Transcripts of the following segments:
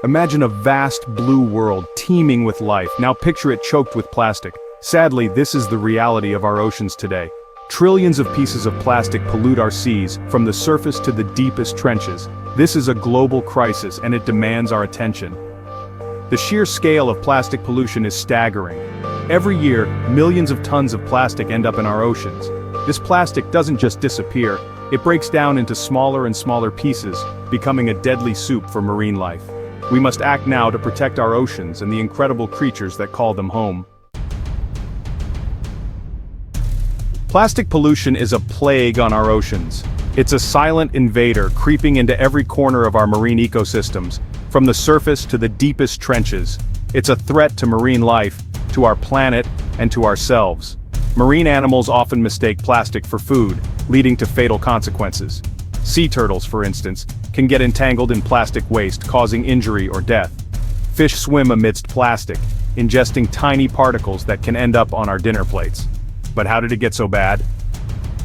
Imagine a vast blue world teeming with life. Now picture it choked with plastic. Sadly, this is the reality of our oceans today. Trillions of pieces of plastic pollute our seas, from the surface to the deepest trenches. This is a global crisis and it demands our attention. The sheer scale of plastic pollution is staggering. Every year, millions of tons of plastic end up in our oceans. This plastic doesn't just disappear, it breaks down into smaller and smaller pieces, becoming a deadly soup for marine life. We must act now to protect our oceans and the incredible creatures that call them home. Plastic pollution is a plague on our oceans. It's a silent invader creeping into every corner of our marine ecosystems, from the surface to the deepest trenches. It's a threat to marine life, to our planet, and to ourselves. Marine animals often mistake plastic for food, leading to fatal consequences. Sea turtles, for instance, can get entangled in plastic waste, causing injury or death. Fish swim amidst plastic, ingesting tiny particles that can end up on our dinner plates. But how did it get so bad?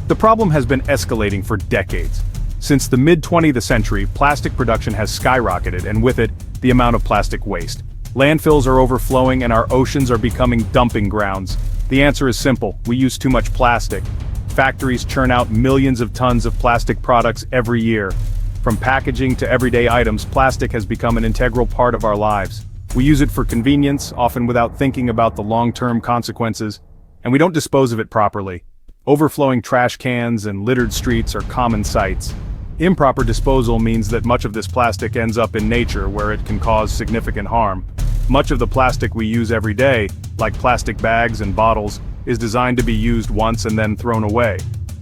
The problem has been escalating for decades. Since the mid-20th century, plastic production has skyrocketed, and with it, the amount of plastic waste. Landfills are overflowing and our oceans are becoming dumping grounds. The answer is simple: we use too much plastic. Factories churn out millions of tons of plastic products every year. From packaging to everyday items, plastic has become an integral part of our lives. We use it for convenience, often without thinking about the long-term consequences, and we don't dispose of it properly. Overflowing trash cans and littered streets are common sights. Improper disposal means that much of this plastic ends up in nature, where it can cause significant harm. Much of the plastic we use every day, like plastic bags and bottles, is designed to be used once and then thrown away.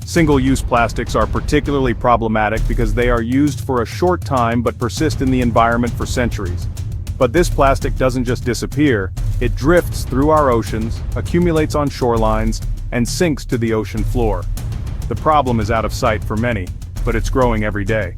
Single-use plastics are particularly problematic because they are used for a short time but persist in the environment for centuries. But this plastic doesn't just disappear, it drifts through our oceans, accumulates on shorelines, and sinks to the ocean floor. The problem is out of sight for many, but it's growing every day.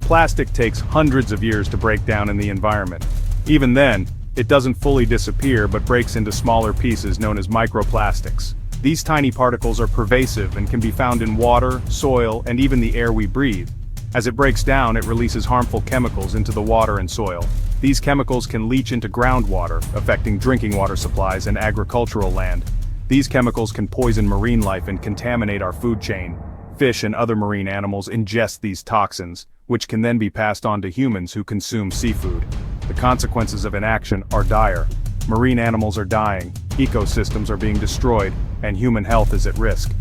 Plastic takes hundreds of years to break down in the environment. Even then, it doesn't fully disappear but breaks into smaller pieces known as microplastics. These tiny particles are pervasive and can be found in water, soil, and even the air we breathe. As it breaks down, it releases harmful chemicals into the water and soil. These chemicals can leach into groundwater, affecting drinking water supplies and agricultural land. These chemicals can poison marine life and contaminate our food chain. Fish and other marine animals ingest these toxins, which can then be passed on to humans who consume seafood. The consequences of inaction are dire. Marine animals are dying, ecosystems are being destroyed, and human health is at risk.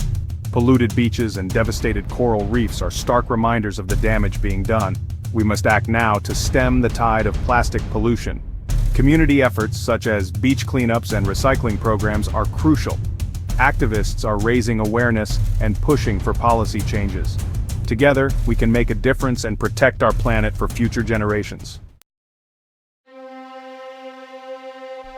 Polluted beaches and devastated coral reefs are stark reminders of the damage being done. We must act now to stem the tide of plastic pollution. Community efforts such as beach cleanups and recycling programs are crucial. Activists are raising awareness and pushing for policy changes. Together, we can make a difference and protect our planet for future generations.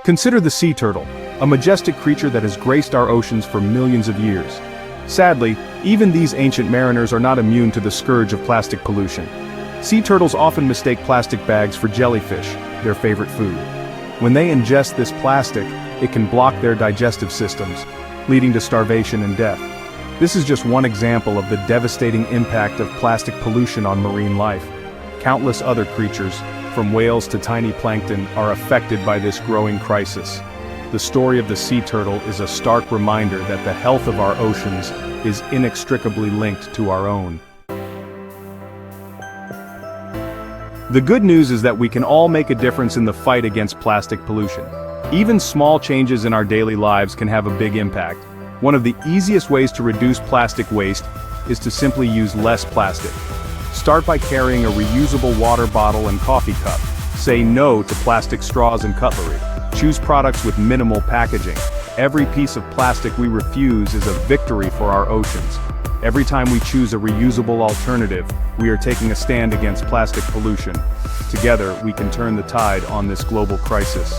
Consider the sea turtle, a majestic creature that has graced our oceans for millions of years. Sadly, even these ancient mariners are not immune to the scourge of plastic pollution. Sea turtles often mistake plastic bags for jellyfish, their favorite food. When they ingest this plastic, it can block their digestive systems, leading to starvation and death. This is just one example of the devastating impact of plastic pollution on marine life. Countless other creatures, from whales to tiny plankton, are affected by this growing crisis. The story of the sea turtle is a stark reminder that the health of our oceans is inextricably linked to our own. The good news is that we can all make a difference in the fight against plastic pollution. Even small changes in our daily lives can have a big impact. One of the easiest ways to reduce plastic waste is to simply use less plastic. Start by carrying a reusable water bottle and coffee cup. Say no to plastic straws and cutlery. Choose products with minimal packaging. Every piece of plastic we refuse is a victory for our oceans. Every time we choose a reusable alternative, we are taking a stand against plastic pollution. Together, we can turn the tide on this global crisis.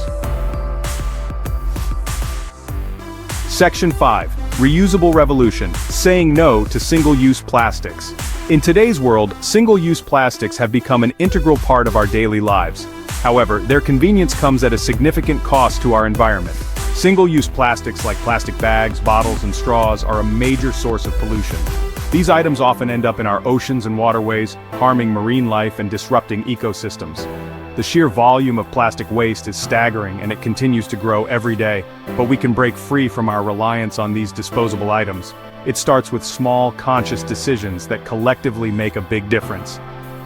Section 5. Reusable Revolution. Saying no to single-use plastics. In today's world, single-use plastics have become an integral part of our daily lives. However, their convenience comes at a significant cost to our environment. Single-use plastics like plastic bags, bottles, and straws are a major source of pollution. These items often end up in our oceans and waterways, harming marine life and disrupting ecosystems. The sheer volume of plastic waste is staggering and it continues to grow every day, but we can break free from our reliance on these disposable items. It starts with small, conscious decisions that collectively make a big difference.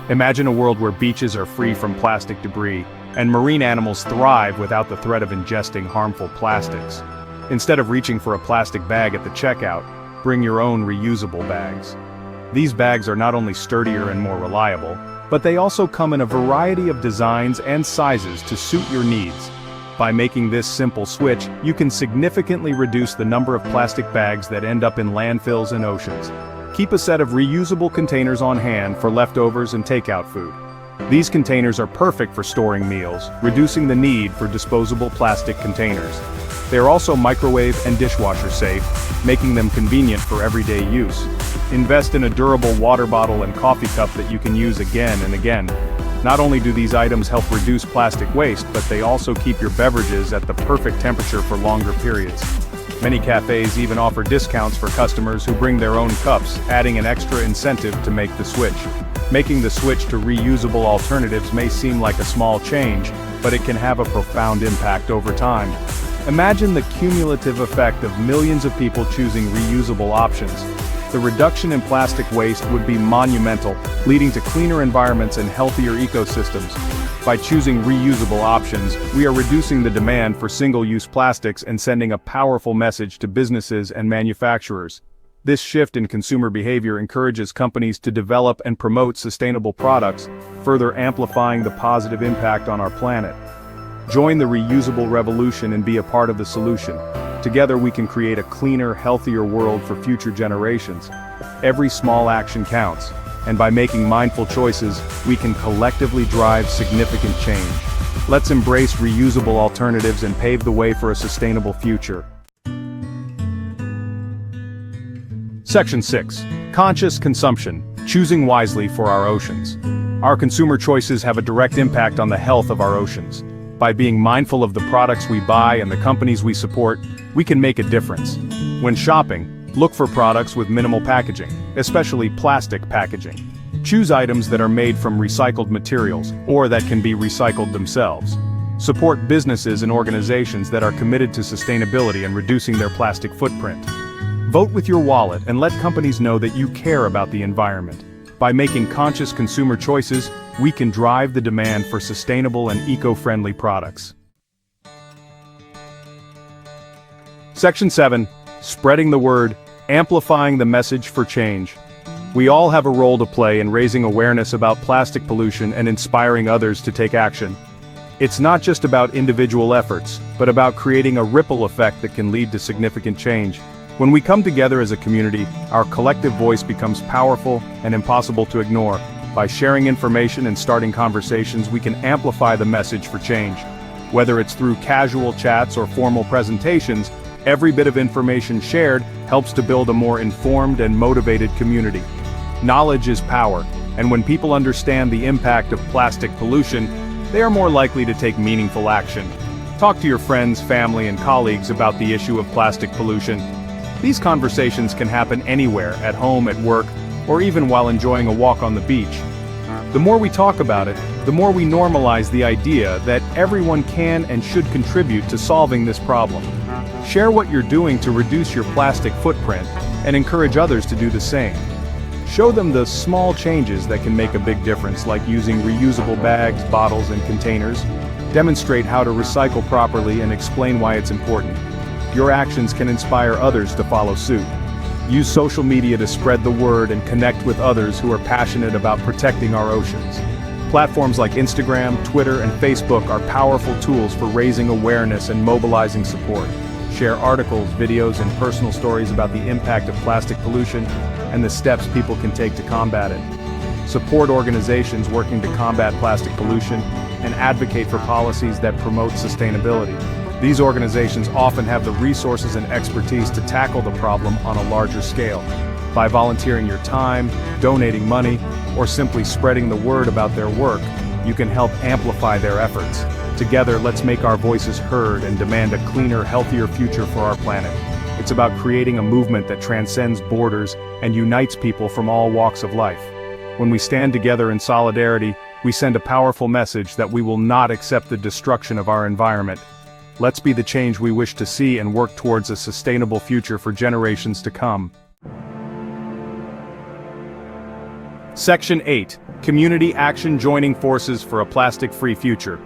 Imagine a world where beaches are free from plastic debris, and marine animals thrive without the threat of ingesting harmful plastics. Instead of reaching for a plastic bag at the checkout, bring your own reusable bags. These bags are not only sturdier and more reliable, but they also come in a variety of designs and sizes to suit your needs. By making this simple switch, you can significantly reduce the number of plastic bags that end up in landfills and oceans. Keep a set of reusable containers on hand for leftovers and takeout food. These containers are perfect for storing meals, reducing the need for disposable plastic containers. They are also microwave and dishwasher safe, making them convenient for everyday use. Invest in a durable water bottle and coffee cup that you can use again and again. Not only do these items help reduce plastic waste, but they also keep your beverages at the perfect temperature for longer periods. Many cafes even offer discounts for customers who bring their own cups, adding an extra incentive to make the switch. Making the switch to reusable alternatives may seem like a small change, but it can have a profound impact over time. Imagine the cumulative effect of millions of people choosing reusable options. The reduction in plastic waste would be monumental, leading to cleaner environments and healthier ecosystems. By choosing reusable options, we are reducing the demand for single-use plastics and sending a powerful message to businesses and manufacturers. This shift in consumer behavior encourages companies to develop and promote sustainable products, further amplifying the positive impact on our planet. Join the reusable revolution and be a part of the solution. Together we can create a cleaner, healthier world for future generations. Every small action counts, and by making mindful choices, we can collectively drive significant change. Let's embrace reusable alternatives and pave the way for a sustainable future. Section 6. Conscious consumption, choosing wisely for our oceans. Our consumer choices have a direct impact on the health of our oceans. By being mindful of the products we buy and the companies we support, we can make a difference. When shopping, look for products with minimal packaging, especially plastic packaging. Choose items that are made from recycled materials, or that can be recycled themselves. Support businesses and organizations that are committed to sustainability and reducing their plastic footprint. Vote with your wallet and let companies know that you care about the environment. By making conscious consumer choices, we can drive the demand for sustainable and eco-friendly products. Section 7. Spreading the word, amplifying the message for change. We all have a role to play in raising awareness about plastic pollution and inspiring others to take action. It's not just about individual efforts, but about creating a ripple effect that can lead to significant change. When we come together as a community, our collective voice becomes powerful and impossible to ignore. By sharing information and starting conversations, we can amplify the message for change. Whether it's through casual chats or formal presentations, every bit of information shared helps to build a more informed and motivated community. Knowledge is power, and when people understand the impact of plastic pollution, they are more likely to take meaningful action. Talk to your friends, family, and colleagues about the issue of plastic pollution. These conversations can happen anywhere, at home, at work, or even while enjoying a walk on the beach. The more we talk about it, the more we normalize the idea that everyone can and should contribute to solving this problem. Share what you're doing to reduce your plastic footprint, and encourage others to do the same. Show them the small changes that can make a big difference, like using reusable bags, bottles, and containers. Demonstrate how to recycle properly and explain why it's important. Your actions can inspire others to follow suit. Use social media to spread the word and connect with others who are passionate about protecting our oceans. Platforms like Instagram, Twitter, and Facebook are powerful tools for raising awareness and mobilizing support. Share articles, videos, and personal stories about the impact of plastic pollution and the steps people can take to combat it. Support organizations working to combat plastic pollution and advocate for policies that promote sustainability. These organizations often have the resources and expertise to tackle the problem on a larger scale. By volunteering your time, donating money, or simply spreading the word about their work, you can help amplify their efforts. Together, let's make our voices heard and demand a cleaner, healthier future for our planet. It's about creating a movement that transcends borders and unites people from all walks of life. When we stand together in solidarity, we send a powerful message that we will not accept the destruction of our environment. Let's be the change we wish to see and work towards a sustainable future for generations to come. Section 8. Community Action Joining Forces for a Plastic-Free Future.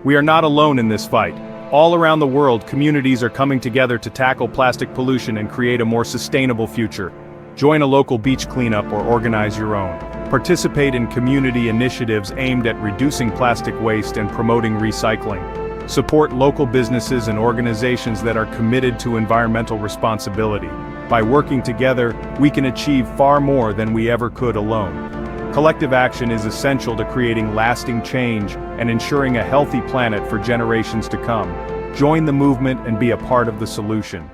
We are not alone in this fight. All around the world, communities are coming together to tackle plastic pollution and create a more sustainable future. Join a local beach cleanup or organize your own. Participate in community initiatives aimed at reducing plastic waste and promoting recycling. Support local businesses and organizations that are committed to environmental responsibility. By working together, we can achieve far more than we ever could alone. Collective action is essential to creating lasting change and ensuring a healthy planet for generations to come. Join the movement and be a part of the solution.